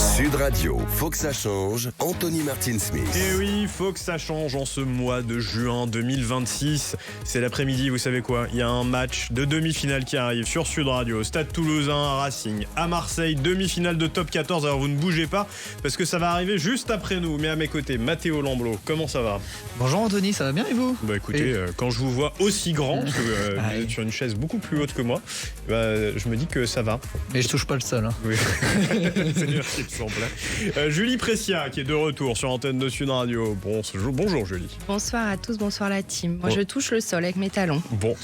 Sud Radio, faut que ça change. Anthony Martin-Smith. Et oui, faut que ça change en ce mois de juin 2026. C'est l'après-midi, vous savez quoi? Il y a un match de demi-finale qui arrive sur Sud Radio. Stade Toulousain à Racing, à Marseille, demi-finale de top 14. Alors vous ne bougez pas parce que ça va arriver juste après nous. Mais à mes côtés, Mathéo Lamblot, comment ça va? Bonjour Anthony, ça va bien et vous? Bah écoutez, quand je vous vois aussi grand, parce que vous êtes sur une chaise beaucoup plus haute que moi, je me dis que ça va. Mais je touche pas le sol. Oui. C'est bien ce qu'il me semblait. Julie Pressia qui est de retour sur l'antenne de Sud Radio. Bonjour Julie. Bonsoir à tous, bonsoir la team. Moi je touche le sol avec mes talons. Bon,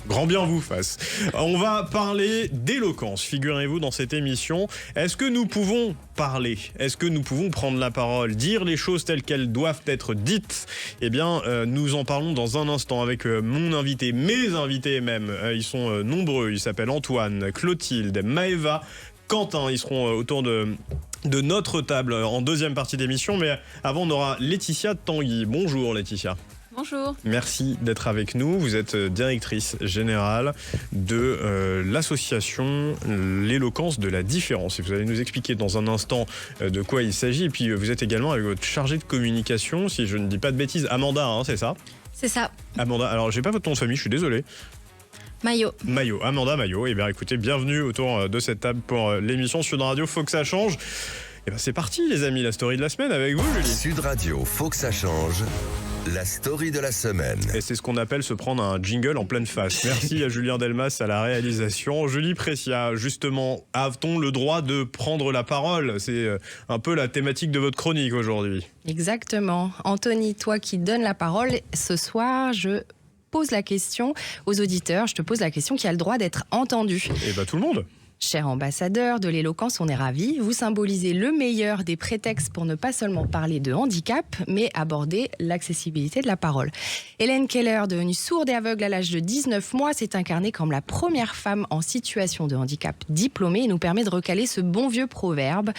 grand bien vous fasse. On va parler d'éloquence, figurez-vous, dans cette émission. Est-ce que nous pouvons parler? Est-ce que nous pouvons prendre la parole, dire les choses telles qu'elles doivent être dites? Eh bien, nous en parlons dans un instant avec mon invité, mes invités même. Ils sont nombreux, ils s'appellent Antoine, Clotilde, Maëva, Quentin. Ils seront autour de notre table en deuxième partie d'émission. Mais avant, on aura Laetitia Tanguy. Bonjour Laetitia. Bonjour. Merci d'être avec nous. Vous êtes directrice générale de l'association L'éloquence de la différence. Et vous allez nous expliquer dans un instant de quoi il s'agit. Et puis vous êtes également avec votre chargée de communication, si je ne dis pas de bêtises, Amanda, c'est ça? C'est ça. Amanda, alors j'ai pas votre nom de famille, je suis désolé. Maillot, Amanda Maillot. Eh bien écoutez, bienvenue autour de cette table pour l'émission Sud Radio, faut que ça change. Et bien c'est parti les amis, la story de la semaine avec vous Julie. Sud Radio, faut que ça change. La story de la semaine. Et c'est ce qu'on appelle se prendre un jingle en pleine face. Merci à Julien Delmas à la réalisation. Julie Pressia, justement, a-t-on le droit de prendre la parole? C'est un peu la thématique de votre chronique aujourd'hui. exactement. Anthony, toi qui donnes la parole, ce soir je pose la question aux auditeurs, je te pose la question qui a le droit d'être entendu. Et bien tout le monde. Cher ambassadeur de l'éloquence, on est ravis. Vous symbolisez le meilleur des prétextes pour ne pas seulement parler de handicap, mais aborder l'accessibilité de la parole. Hélène Keller, devenue sourde et aveugle à l'âge de 19 mois, s'est incarnée comme la première femme en situation de handicap diplômée et nous permet de recaler ce bon vieux proverbe.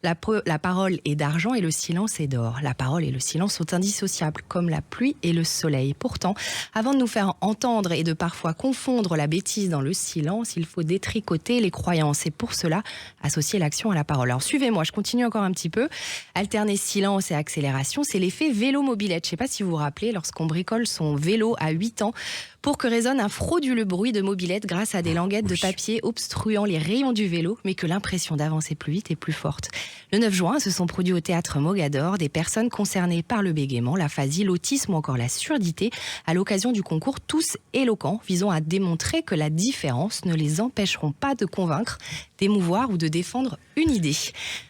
La parole est d'argent et le silence est d'or. La parole et le silence sont indissociables, comme la pluie et le soleil. Pourtant, avant de nous faire entendre et de parfois confondre la bêtise dans le silence, il faut détricoter les croyances. Et pour cela, associer l'action à la parole. Alors suivez-moi, je continue encore un petit peu. Alterner silence et accélération, c'est l'effet vélo-mobilette. Je ne sais pas si vous vous rappelez, lorsqu'on bricole son vélo à 8 ans, pour que résonne un frauduleux bruit de mobilette grâce à des languettes de papier obstruant les rayons du vélo, mais que l'impression d'avancer plus vite est plus forte. Le 9 juin, se sont produits au théâtre Mogador des personnes concernées par le bégaiement, l'aphasie, l'autisme ou encore la surdité à l'occasion du concours Tous éloquents, visant à démontrer que la différence ne les empêcheront pas de convaincre, d'émouvoir ou de défendre une idée.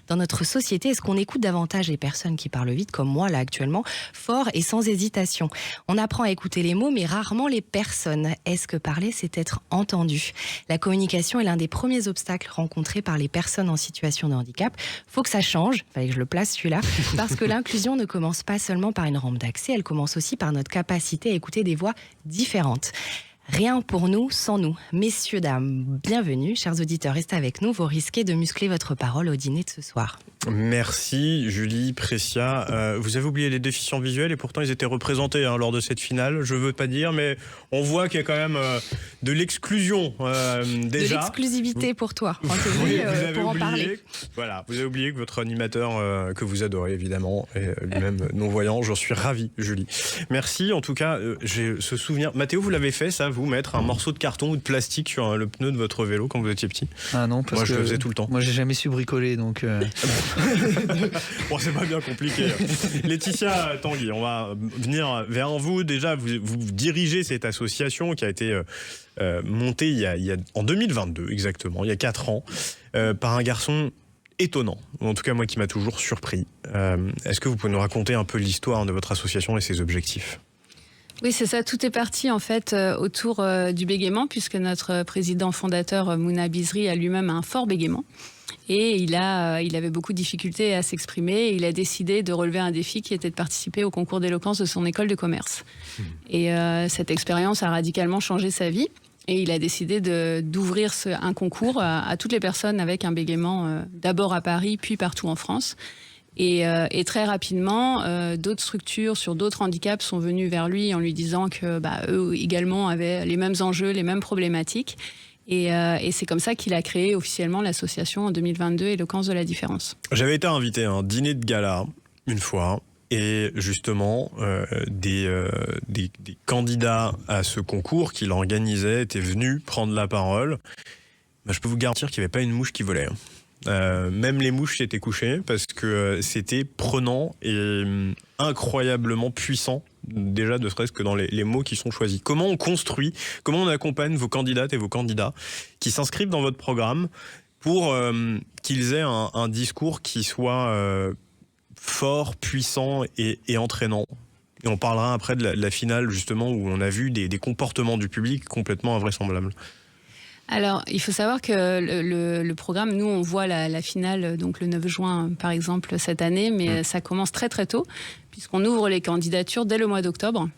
Dans notre société, est-ce qu'on écoute davantage les personnes qui parlent vite, comme moi là actuellement, fort et sans hésitation? On apprend à écouter les mots, mais rarement les personnes. Est-ce que parler, c'est être entendu? La communication est l'un des premiers obstacles rencontrés par les personnes en situation de handicap. Faut que ça change, fallait que je le place celui-là, parce que l'inclusion ne commence pas seulement par une rampe d'accès, elle commence aussi par notre capacité à écouter des voix différentes. Rien pour nous sans nous. Messieurs, dames, bienvenue. Chers auditeurs, restez avec nous. Vous risquez de muscler votre parole au dîner de ce soir. Merci Julie Pressia. Vous avez oublié les déficients visuels et pourtant ils étaient représentés lors de cette finale. Je veux pas dire, mais on voit qu'il y a quand même de l'exclusion déjà. De l'exclusivité pour toi, Anthony, Oui, vous avez pour oublié, en parler. Voilà, vous avez oublié que votre animateur, que vous adorez évidemment, est lui-même non-voyant. J'en suis ravi, Julie. Merci. En tout cas, j'ai ce souvenir. Mathéo, vous l'avez fait ça, vous, mettre un morceau de carton ou de plastique sur le pneu de votre vélo quand vous étiez petit? Ah non, parce moi, je que le faisais tout le temps. Moi, j'ai jamais su bricoler, donc... Bon, c'est pas bien compliqué. Laetitia Tanguy, on va venir vers vous. Déjà, vous dirigez cette association qui a été montée en 2022, exactement, il y a 4 ans, par un garçon étonnant, en tout cas moi qui m'a toujours surpris. Est-ce que vous pouvez nous raconter un peu l'histoire de votre association et ses objectifs? Oui, c'est ça. Tout est parti en fait autour du bégaiement, puisque notre président fondateur Mouna Bizri a lui-même un fort bégaiement. Et il avait beaucoup de difficultés à s'exprimer. Et il a décidé de relever un défi qui était de participer au concours d'éloquence de son école de commerce. Et cette expérience a radicalement changé sa vie. Et il a décidé d'ouvrir un concours à toutes les personnes avec un bégaiement, d'abord à Paris, puis partout en France. Et très rapidement, d'autres structures sur d'autres handicaps sont venues vers lui en lui disant que eux également avaient les mêmes enjeux, les mêmes problématiques. Et c'est comme ça qu'il a créé officiellement l'association en 2022 Éloquence de la différence. J'avais été invité à un dîner de gala une fois. Et justement, des candidats à ce concours qu'il organisait étaient venus prendre la parole. Je peux vous garantir qu'il n'y avait pas une mouche qui volait. Même les mouches s'étaient couchées parce que c'était prenant et incroyablement puissant, déjà ne serait-ce que dans les mots qui sont choisis. Comment on construit, comment on accompagne vos candidates et vos candidats qui s'inscrivent dans votre programme pour qu'ils aient un discours qui soit fort, puissant et entraînant. Et on parlera après de la finale justement où on a vu des comportements du public complètement invraisemblables. Alors, il faut savoir que le programme, nous, on voit la finale donc le 9 juin, par exemple, cette année, mais ça commence très très tôt, puisqu'on ouvre les candidatures dès le mois d'octobre.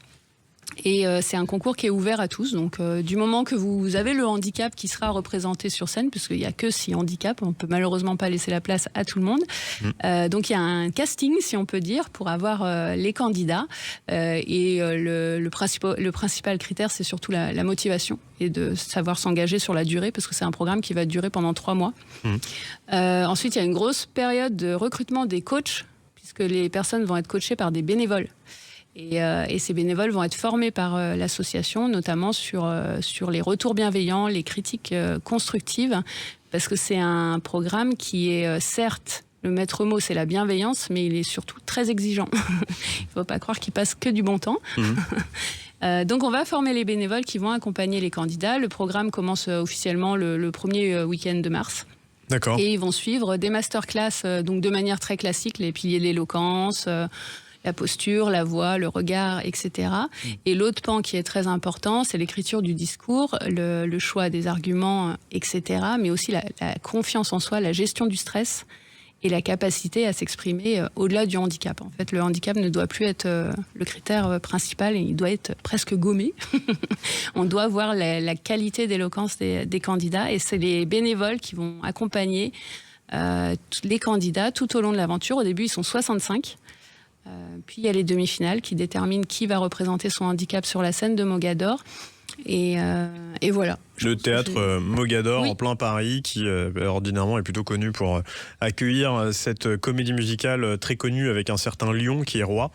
Et c'est un concours qui est ouvert à tous. Donc, du moment que vous avez le handicap qui sera représenté sur scène, puisqu'il n'y a que 6 handicaps, on ne peut malheureusement pas laisser la place à tout le monde. Donc, il y a un casting, si on peut dire, pour avoir les candidats. Le principal critère, c'est surtout la motivation et de savoir s'engager sur la durée, parce que c'est un programme qui va durer pendant 3 mois. Ensuite, il y a une grosse période de recrutement des coachs, puisque les personnes vont être coachées par des bénévoles. Et ces bénévoles vont être formés par l'association, notamment sur les retours bienveillants, les critiques constructives, parce que c'est un programme qui est certes, le maître mot c'est la bienveillance, mais il est surtout très exigeant. Il ne faut pas croire qu'il passe que du bon temps. Donc on va former les bénévoles qui vont accompagner les candidats. Le programme commence officiellement le premier week-end de mars. D'accord. Et ils vont suivre des masterclass, donc de manière très classique, les piliers de l'éloquence, la posture, la voix, le regard, etc. Et l'autre pan qui est très important, c'est l'écriture du discours, le choix des arguments, etc. Mais aussi la confiance en soi, la gestion du stress et la capacité à s'exprimer au-delà du handicap. En fait, le handicap ne doit plus être le critère principal, et il doit être presque gommé. On doit voir la qualité d'éloquence des candidats, et c'est les bénévoles qui vont accompagner les candidats tout au long de l'aventure. Au début, ils sont 65. Puis il y a les demi-finales qui déterminent qui va représenter son handicap sur la scène de Mogador. Et voilà. Le théâtre Mogador, Oui. en plein Paris, qui ordinairement est plutôt connu pour accueillir cette comédie musicale très connue avec un certain lion qui est roi.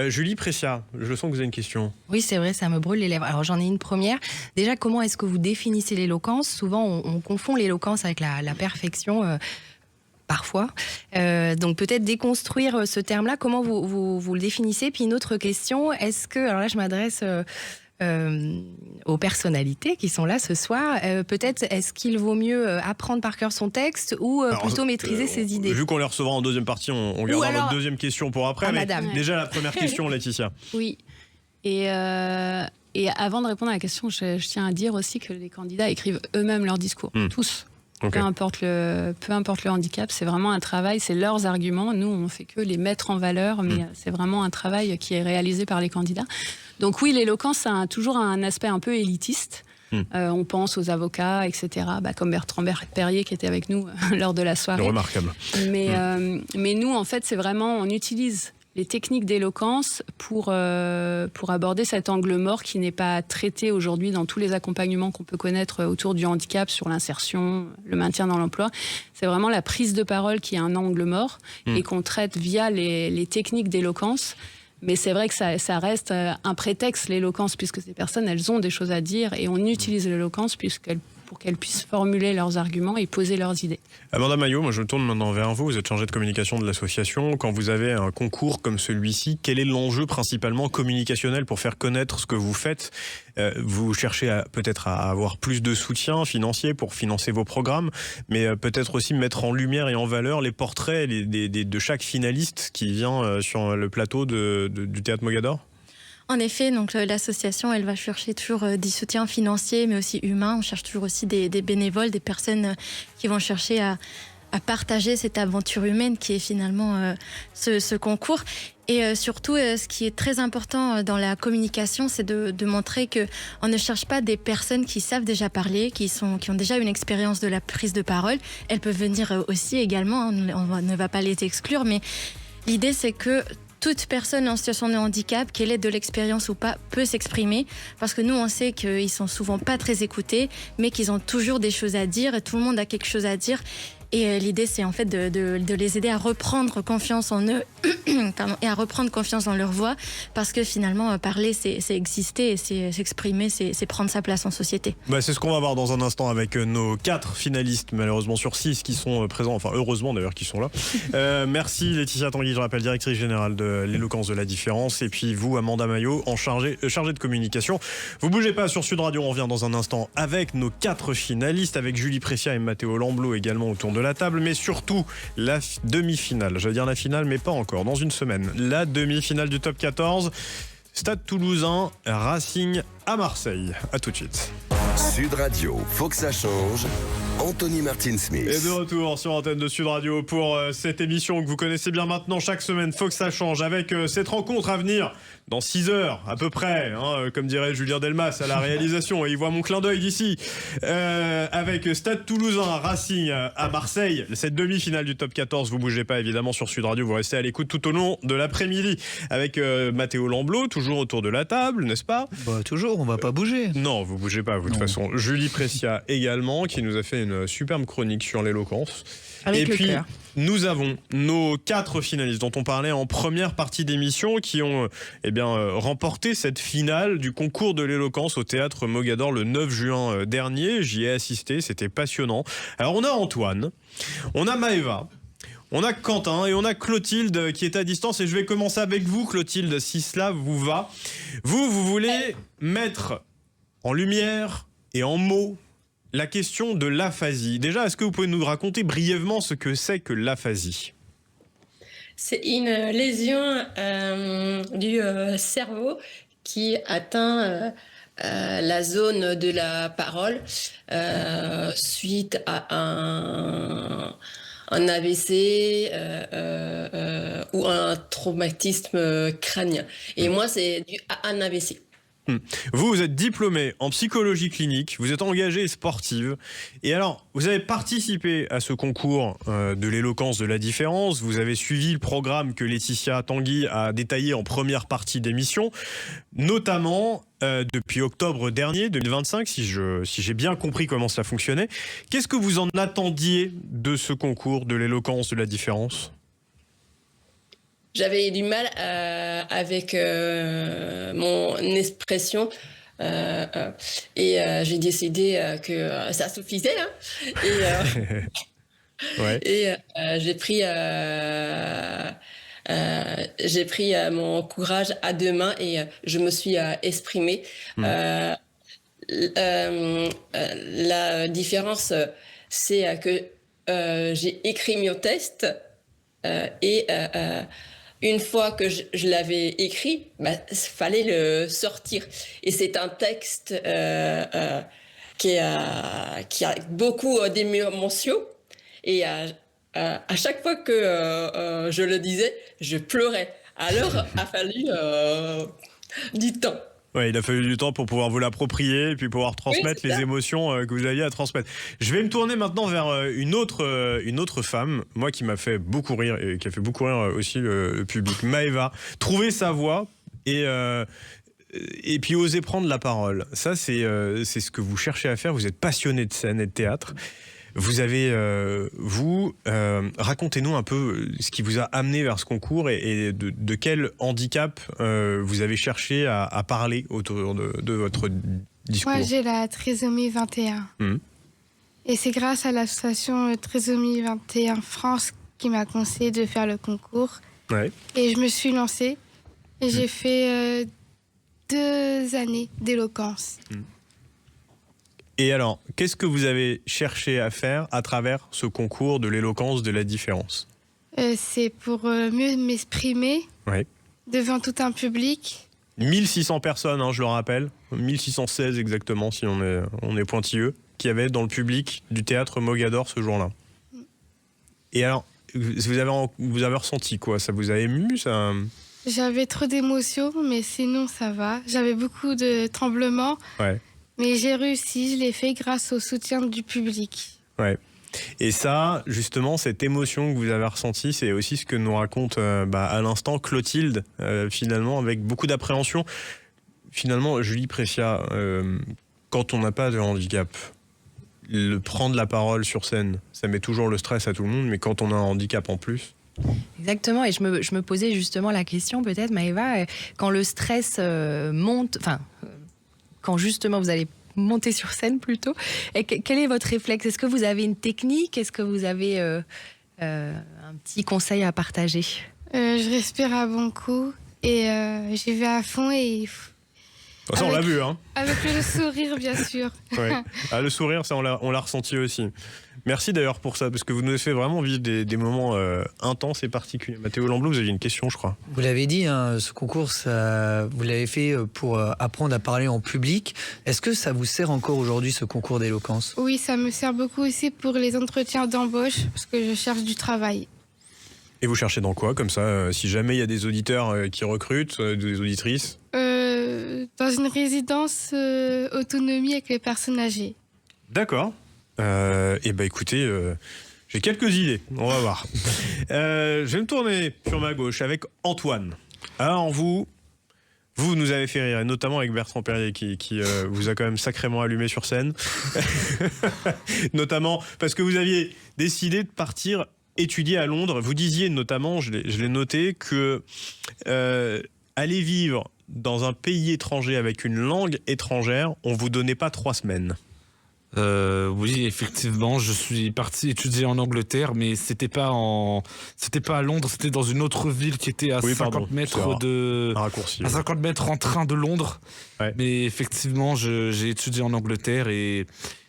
Julie Pressia, je sens que vous avez une question. Oui, c'est vrai, ça me brûle les lèvres. Alors j'en ai une première. Déjà, comment est-ce que vous définissez l'éloquence ? Souvent, on confond l'éloquence avec la perfection. Parfois. Donc peut-être déconstruire ce terme-là, comment vous le définissez ? Puis une autre question, est-ce que, alors là je m'adresse aux personnalités qui sont là ce soir, peut-être est-ce qu'il vaut mieux apprendre par cœur son texte ou plutôt maîtriser ses idées ? Vu qu'on les recevra en deuxième partie, on gardera alors, votre deuxième question pour après. Mais madame. déjà la première question, Laetitia. Oui. Et avant de répondre à la question, je tiens à dire aussi que les candidats écrivent eux-mêmes leur discours, tous. Okay. Peu importe le handicap, c'est vraiment un travail, c'est leurs arguments. Nous, on ne fait que les mettre en valeur, mais c'est vraiment un travail qui est réalisé par les candidats. Donc oui, l'éloquence a toujours un aspect un peu élitiste. On pense aux avocats, etc., comme Bertrand Perrier qui était avec nous lors de la soirée. Remarquable. Mais nous, en fait, c'est vraiment, on utilise les techniques d'éloquence pour aborder cet angle mort qui n'est pas traité aujourd'hui dans tous les accompagnements qu'on peut connaître autour du handicap, sur l'insertion, le maintien dans l'emploi. C'est vraiment la prise de parole qui est un angle mort et qu'on traite via les techniques d'éloquence. Mais c'est vrai que ça reste un prétexte, l'éloquence, puisque ces personnes, elles ont des choses à dire et on utilise l'éloquence pour qu'elles puissent formuler leurs arguments et poser leurs idées. Amanda Maillot, moi je tourne maintenant vers vous. Vous êtes chargée de communication de l'association. Quand vous avez un concours comme celui-ci, quel est l'enjeu principalement communicationnel pour faire connaître ce que vous faites ? Vous cherchez peut-être à avoir plus de soutien financier pour financer vos programmes, mais peut-être aussi mettre en lumière et en valeur les portraits de chaque finaliste qui vient sur le plateau du Théâtre Mogador ? En effet, donc l'association, elle va chercher toujours des soutiens financiers, mais aussi humains. On cherche toujours aussi des bénévoles, des personnes qui vont chercher à partager cette aventure humaine qui est finalement ce concours. Et surtout, ce qui est très important dans la communication, c'est de montrer qu'on ne cherche pas des personnes qui savent déjà parler, qui ont déjà une expérience de la prise de parole. Elles peuvent venir aussi également, on ne va pas les exclure, mais l'idée c'est que toute personne en situation de handicap, qu'elle ait de l'expérience ou pas, peut s'exprimer. Parce que nous, on sait qu'ils sont souvent pas très écoutés, mais qu'ils ont toujours des choses à dire et tout le monde a quelque chose à dire. Et l'idée, c'est en fait de les aider à reprendre confiance en eux et à reprendre confiance dans leur voix, parce que finalement, parler, c'est exister, et c'est s'exprimer, c'est prendre sa place en société. C'est ce qu'on va voir dans un instant avec nos 4 finalistes, malheureusement sur 6 qui sont présents, enfin heureusement d'ailleurs qu'ils sont là. Merci Laetitia Tanguy, je rappelle, directrice générale de l'éloquence de la différence, et puis vous, Amanda Maillot, chargée de communication. Vous bougez pas sur Sud Radio, on revient dans un instant avec nos 4 finalistes, avec Julie Pressia et Matteo Lamblot également autour de la table, mais surtout la demi-finale. Je veux dire la finale, mais pas encore. Dans une semaine, la demi-finale du Top 14. Stade Toulousain, Racing à Marseille. À tout de suite. Sud Radio, faut que ça change. Anthony Martin-Smith. Et de retour sur l'antenne de Sud Radio pour cette émission que vous connaissez bien maintenant. Chaque semaine, faut que ça change avec cette rencontre à venir dans 6 heures à peu près, comme dirait Julien Delmas à la réalisation. Et il voit mon clin d'œil d'ici. Avec Stade Toulousain, Racing à Marseille. Cette demi-finale du Top 14, vous bougez pas évidemment sur Sud Radio. Vous restez à l'écoute tout au long de l'après-midi avec Matteo Lamblot, toujours autour de la table, n'est-ce pas? Toujours, on va pas bouger. Non, vous bougez pas, vous, de toute façon. Julie Pressia également, qui nous a fait une superbe chronique sur l'éloquence. Avec le cœur. Nous avons nos 4 finalistes dont on parlait en première partie d'émission qui ont remporté cette finale du concours de l'éloquence au théâtre Mogador le 9 juin dernier. J'y ai assisté, c'était passionnant. Alors on a Antoine, on a Maëva, on a Quentin et on a Clotilde qui est à distance. Et je vais commencer avec vous, Clotilde, si cela vous va. Vous voulez mettre en lumière et en mots la question de l'aphasie. Déjà, est-ce que vous pouvez nous raconter brièvement ce que c'est que l'aphasie? C'est une lésion du cerveau qui atteint la zone de la parole suite à un AVC ou un traumatisme crânien. Et moi, c'est dû à un AVC. Vous êtes diplômée en psychologie clinique, vous êtes engagée sportive, et alors vous avez participé à ce concours de l'éloquence de la différence, vous avez suivi le programme que Laetitia Tanguy a détaillé en première partie d'émission, notamment depuis octobre dernier, 2025, si j'ai bien compris comment cela fonctionnait. Qu'est-ce que vous en attendiez de ce concours de l'éloquence de la différence ? J'avais du mal avec mon expression et j'ai décidé que ça suffisait. Et j'ai pris mon courage à 2 mains et je me suis exprimée. La différence, c'est que j'ai écrit mon texte et une fois que je l'avais écrit, fallait le sortir. Et c'est un texte qui a beaucoup d'émotions. Et à chaque fois que je le disais, je pleurais. Alors, il a fallu du temps. Ouais, il a fallu du temps pour pouvoir vous l'approprier et puis pouvoir transmettre les émotions que vous aviez à transmettre. Je vais me tourner maintenant vers une autre femme, moi qui m'a fait beaucoup rire et qui a fait beaucoup rire aussi le public, Maëva. Trouver sa voix et puis oser prendre la parole. Ça, c'est ce que vous cherchez à faire. Vous êtes passionné de scène et de théâtre. Vous avez, racontez-nous un peu ce qui vous a amené vers ce concours et de quel handicap vous avez cherché à parler autour de votre discours. Moi, j'ai la trisomie 21. Et c'est grâce à l'association Trisomie 21 France qui m'a conseillé de faire le concours. Ouais. Et je me suis lancée et j'ai fait 2 années d'éloquence. Et alors, qu'est-ce que vous avez cherché à faire à travers ce concours de l'éloquence de la différence ? C'est pour mieux m'exprimer devant tout un public. 1600 personnes, je le rappelle, 1616 exactement si on est pointilleux, qui avaient dans le public du théâtre Mogador ce jour-là. Et alors, vous avez ressenti quoi ? Ça vous a ému ça ? J'avais trop d'émotions, mais sinon ça va. J'avais beaucoup de tremblements. Ouais. Mais j'ai réussi, je l'ai fait grâce au soutien du public. Ouais. Et ça, justement, cette émotion que vous avez ressentie, c'est aussi ce que nous raconte à l'instant Clotilde, finalement, avec beaucoup d'appréhension. Finalement, Julie Pressia, quand on n'a pas de handicap, prendre la parole sur scène, ça met toujours le stress à tout le monde, mais quand on a un handicap en plus... Exactement, et je me posais justement la question, peut-être, Maëva, quand le stress monte, quand justement vous allez monter sur scène plutôt, et quel est votre réflexe? Est-ce que vous avez une technique? Est-ce que vous avez un petit conseil à partager? Je respire à bon coup et j'y vais à fond et... Ça, on l'a vu, hein. Avec le sourire, bien sûr. Ouais. Ah, le sourire, ça, on l'a ressenti aussi. Merci d'ailleurs pour ça, parce que vous nous avez fait vraiment vivre des moments intenses et particuliers. Mathéo Lamblot, vous aviez une question, je crois. Vous l'avez dit, hein, ce concours, vous l'avez fait pour apprendre à parler en public. Est-ce que ça vous sert encore aujourd'hui, ce concours d'éloquence? Oui, ça me sert beaucoup aussi pour les entretiens d'embauche, parce que je cherche du travail. Et vous cherchez dans quoi, comme ça, si jamais il y a des auditeurs qui recrutent, des auditrices? Dans une résidence autonomie avec les personnes âgées. D'accord. Et écoutez, j'ai quelques idées, on va voir. Je vais me tourner sur ma gauche avec Antoine. Alors vous nous avez fait rire, et notamment avec Bertrand Perrier qui vous a quand même sacrément allumé sur scène. Notamment parce que vous aviez décidé de partir étudier à Londres. Vous disiez notamment, je l'ai noté, que aller vivre dans un pays étranger avec une langue étrangère, on vous donnait pas 3 semaines. Oui, effectivement, je suis parti étudier en Angleterre, mais c'était pas à Londres, c'était dans une autre ville qui était à 50 mètres à 50 mètres en train de Londres. Ouais. Mais effectivement, j'ai étudié en Angleterre et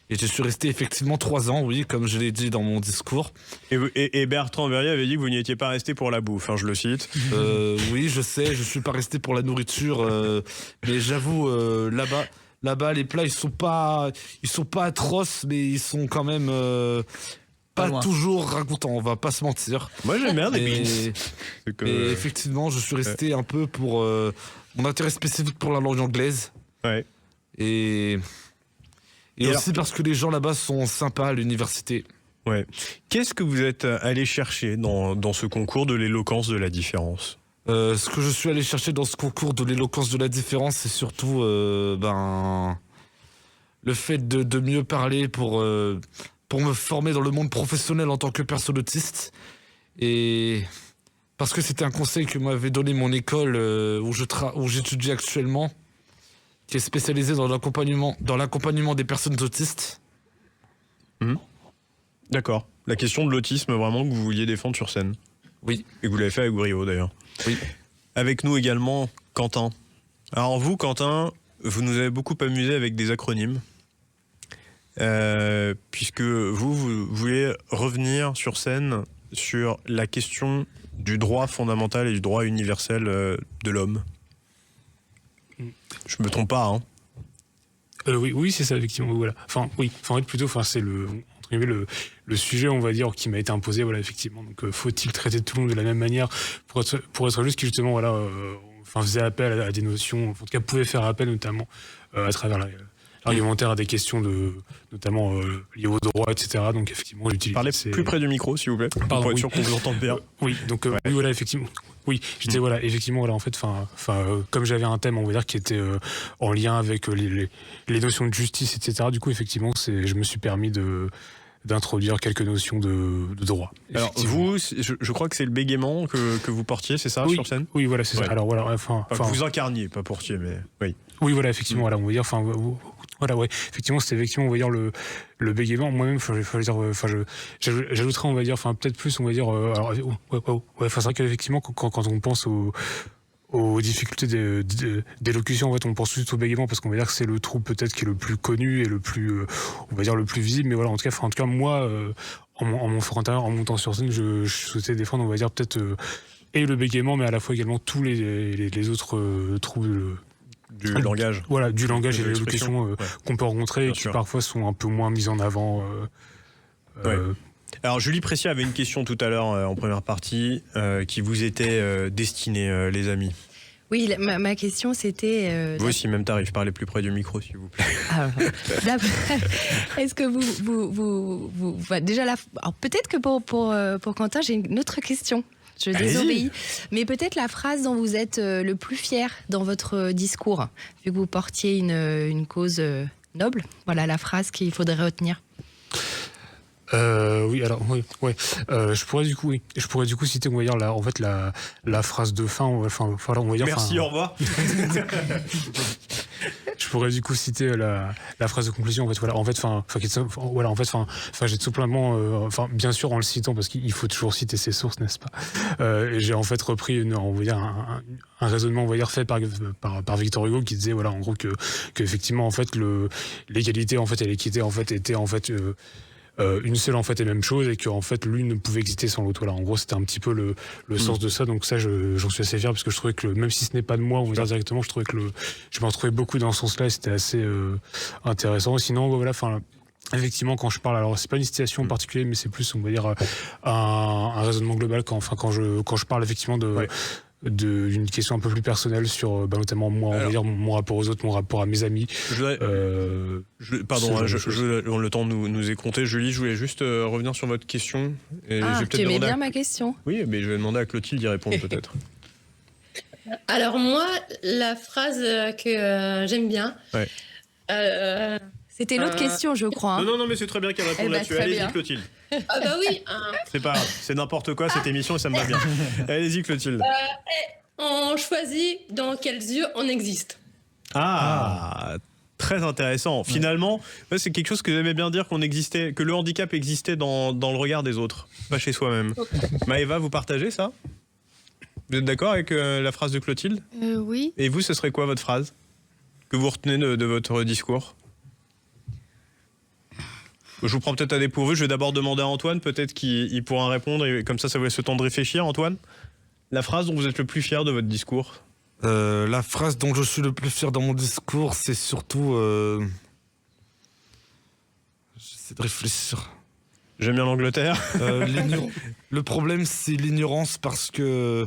je suis resté effectivement 3 ans, oui, comme je l'ai dit dans mon discours. Et Bertrand Verrier avait dit que vous n'y étiez pas resté pour la bouffe, hein, je le cite. Oui, je sais, je suis pas resté pour la nourriture, mais j'avoue, là-bas, les plats, ils sont pas atroces, mais ils sont quand même pas toujours ragoûtants, on va pas se mentir. Moi, j'aime bien des beans. Et effectivement, je suis resté un peu pour mon intérêt spécifique pour la langue anglaise. Ouais. Et aussi parce que les gens là-bas sont sympas à l'université. Ouais. Qu'est-ce que vous êtes allé chercher dans ce concours de l'éloquence de la différence? Ce que je suis allé chercher dans ce concours de l'éloquence de la différence, c'est surtout le fait de mieux parler pour me former dans le monde professionnel en tant que personne autiste. Et parce que c'était un conseil que m'avait donné mon école où j'étudie actuellement, qui est spécialisée dans l'accompagnement des personnes autistes. Mmh. D'accord. La question de l'autisme, vraiment, que vous vouliez défendre sur scène. Oui. Et que vous l'avez fait avec brio, d'ailleurs. Oui. Avec nous également, Quentin. Alors vous, Quentin, vous nous avez beaucoup amusé avec des acronymes. Puisque vous voulez revenir sur scène sur la question du droit fondamental et du droit universel de l'homme. Je me trompe pas, hein? Oui, c'est ça, effectivement. Voilà. Enfin, en fait, plutôt, c'est le sujet, on va dire, qui m'a été imposé, voilà, effectivement. Donc, faut-il traiter tout le monde de la même manière pour être juste qui, justement, voilà, faisait appel à des notions, en tout cas, pouvait faire appel, notamment, à travers l'argumentaire à des questions notamment liées au droit, etc. Donc, effectivement, j'utilise. Parlez plus près du micro, s'il vous plaît. Pardon, pour être sûr qu'on vous entende bien. Oui, donc, oui, voilà, effectivement. Oui, j'étais, voilà, effectivement, voilà, en fait, comme j'avais un thème, on va dire, qui était en lien avec les notions de justice, etc. Du coup, effectivement, je me suis permis d'introduire quelques notions de droit. Alors vous, je crois que c'est le bégaiement que vous portiez, c'est ça, sur scène? Oui, voilà, c'est ça. Alors voilà, que vous incarniez, pas portiez, mais oui. Oui, voilà, effectivement, voilà, on va dire, voilà, ouais, effectivement, c'était effectivement, on va dire, le bégaiement. Moi-même, j'ajouterais, on va dire, peut-être plus, on va dire, c'est vrai qu'effectivement, quand on pense aux difficultés d'élocution, en fait, on pense tout de suite au bégaiement parce qu'on va dire que c'est le trouble peut-être qui est le plus connu et le plus, on va dire, le plus visible. Mais voilà, en tout cas, moi, en mon fort intérieur, en montant sur scène, je souhaitais défendre, on va dire, peut-être et le bégaiement, mais à la fois également tous les autres troubles du langage. Voilà, du langage et de l'élocution qu'on peut rencontrer et qui parfois sont un peu moins mises en avant. Ouais. Alors Julie Pressia avait une question tout à l'heure en première partie qui vous était destinée, les amis. Oui, ma question c'était... Vous aussi, même tarif, parlez plus près du micro s'il vous plaît. Est-ce que déjà alors peut-être que pour Quentin, j'ai une autre question. Je désobéis. Mais peut-être la phrase dont vous êtes le plus fier dans votre discours, vu que vous portiez une cause noble. Voilà la phrase qu'il faudrait retenir. Je pourrais du coup citer, on va dire, la phrase de fin. On va dire, merci, au revoir. Je pourrais du coup citer la phrase de conclusion. J'ai tout simplement, bien sûr en le citant parce qu'il faut toujours citer ses sources, n'est-ce pas. J'ai en fait repris un raisonnement, on va dire, fait par Victor Hugo qui disait, voilà, en gros que effectivement en fait l'égalité en fait et l'équité en fait étaient en fait une seule en fait et même chose, et que en fait l'une ne pouvait exister sans l'autre. Voilà, en gros c'était un petit peu le sens de ça. Donc ça j'en suis assez fier parce que je trouvais que même si ce n'est pas de moi, on va dire directement, je trouvais que je m'en retrouvais beaucoup dans ce sens-là et c'était assez intéressant. Sinon voilà, effectivement, quand je parle, alors c'est pas une citation en particulier, mais c'est plus, on va dire, un raisonnement global quand je parle effectivement d'une question un peu plus personnelle sur notamment moi, on va dire mon rapport aux autres, mon rapport à mes amis. Pardon, le temps nous est compté. Julie, je voulais juste revenir sur votre question. Et tu aimais bien ma question. Oui, mais je vais demander à Clotilde d'y répondre peut-être. Alors moi, la phrase que j'aime bien... C'était l'autre question, je crois. Hein. Non, mais c'est très bien qu'elle réponde là-dessus. Allez-y, Clotilde. Ah bah oui. C'est pas grave, c'est n'importe quoi cette émission et ça me va bien. Allez-y, Clotilde. On choisit dans quels yeux on existe. Très intéressant. Finalement, c'est quelque chose que j'aimais bien dire, que le handicap existait dans le regard des autres, pas chez soi-même. Maëva, vous partagez ça? Vous êtes d'accord avec la phrase de Clotilde? Oui. Et vous, ce serait quoi votre phrase que vous retenez de votre discours? Je vous prends peut-être à dépourvu. Je vais d'abord demander à Antoine, peut-être qu'il pourra répondre, et comme ça vous laisse le temps de réfléchir. Antoine, la phrase dont vous êtes le plus fier de votre discours? La phrase dont je suis le plus fier dans mon discours, c'est surtout... J'essaie de réfléchir. J'aime bien l'Angleterre. Le problème, c'est l'ignorance, parce que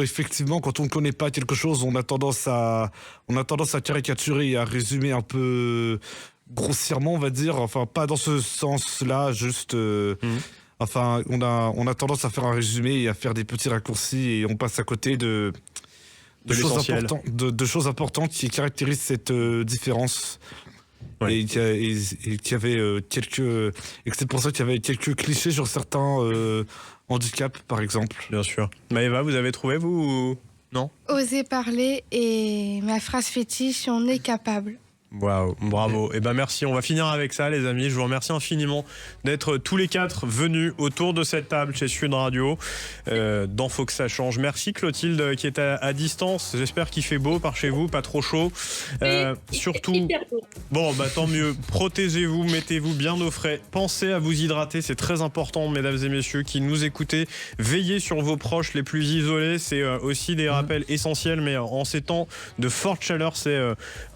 effectivement, quand on ne connaît pas quelque chose, on a tendance à caricaturer et à résumer un peu... grossièrement, on va dire, enfin pas dans ce sens-là, juste enfin on a tendance à faire un résumé et à faire des petits raccourcis et on passe à côté de choses importantes qui caractérisent cette différence. Ouais. Et qui avait et que c'est pour ça qu'il y avait quelques clichés sur certains handicaps, par exemple. Bien sûr. Maëva, vous avez trouvé, vous, ou non? Oser parler, et ma phrase fétiche, on est capable. Waouh, bravo. Eh ben merci, on va finir avec ça les amis. Je vous remercie infiniment d'être tous les quatre venus autour de cette table chez Sud Radio dans Faut que ça change. Merci Clotilde qui est à distance. J'espère qu'il fait beau par chez vous, pas trop chaud. Surtout, bon bah tant mieux, protégez-vous, mettez-vous bien au frais. Pensez à vous hydrater, c'est très important mesdames et messieurs qui nous écoutez. Veillez sur vos proches les plus isolés, c'est aussi des rappels essentiels, mais en ces temps de forte chaleur, c'est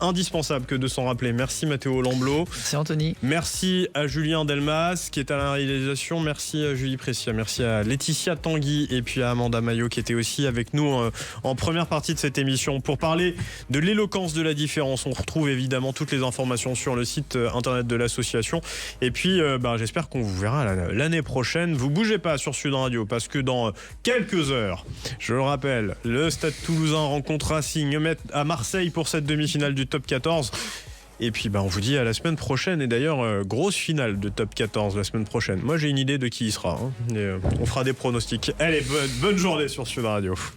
indispensable que de s'en rappeler. Merci Mathéo Lamblot. Merci Anthony. Merci à Julien Delmas qui est à la réalisation. Merci à Julie Pressia. Merci à Laetitia Tanguy et puis à Amanda Maillot qui était aussi avec nous en première partie de cette émission pour parler de l'éloquence de la différence. On retrouve évidemment toutes les informations sur le site internet de l'association. Et puis j'espère qu'on vous verra l'année prochaine. Vous bougez pas sur Sud Radio parce que dans quelques heures, je le rappelle, le Stade Toulousain rencontre Racing à Marseille pour cette demi-finale du Top 14. Et puis on vous dit à la semaine prochaine. Et d'ailleurs, grosse finale de Top 14 la semaine prochaine. Moi j'ai une idée de qui y sera. Et, on fera des pronostics. Allez, bonne journée sur Sud Radio.